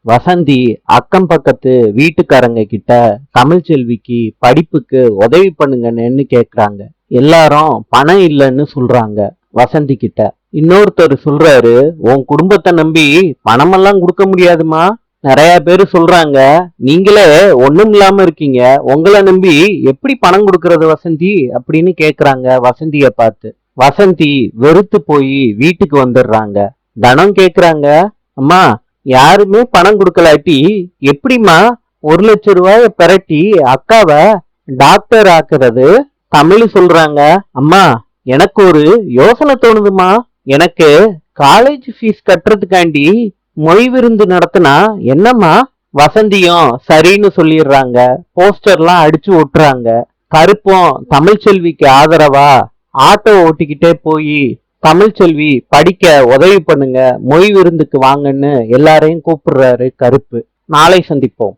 வசந்தி அக்கம் பக்கத்து வீட்டுக்காரங்க கிட்ட தமிழ்ச்செல்விக்கு படிப்புக்கு உதவி பண்ணுங்கன்னு கேக்குறாங்க. எல்லாரும் பணம் இல்லைன்னு சொல்றாங்க வசந்தி கிட்ட. இன்னொருத்தர் சொல்றாரு, உன் குடும்பத்தை நம்பி பணமெல்லாம் கொடுக்க முடியாதுமா. நிறைய பேரு சொல்றாங்க, நீங்களே ஒண்ணும் இல்லாம இருக்கீங்க, உங்களை நம்பி எப்படி பணம் கொடுக்கறது வசந்தி அப்படின்னு கேக்குறாங்க வசந்திய பார்த்து. வசந்தி வெறுத்து போய் வீட்டுக்கு வந்துடுறாங்க. தனம் கேக்குறாங்க, அம்மா யாருமே பணம் கொடுக்கலாட்டி எப்படிம்மா 1,00,000 ரூபாய பெரட்டி அக்காவை டாக்டர் ஆக்குறது? தமிழ் சொல்றாங்க, அம்மா எனக்கு ஒரு யோசனை தோணுதுமா. எனக்கு காலேஜ் ஃபீஸ் கட்டுறதுக்காண்டி மொய் விருந்து நடத்தினா என்னம்மா? வசந்தியும் சரின்னு சொல்லிடுறாங்க. போஸ்டர்லாம் அடிச்சு ஒட்டுறாங்க. கருப்பும் தமிழ்ச்செல்விக்கு ஆதரவா ஆட்டோ ஓட்டிக்கிட்டே போய் தமிழ்ச்செல்வி படிக்க உதவி பண்ணுங்க, மொய் விருந்துக்கு வாங்கன்னு எல்லாரையும் கூப்பிடுறாரு கருப்பு. நாளை சந்திப்போம்.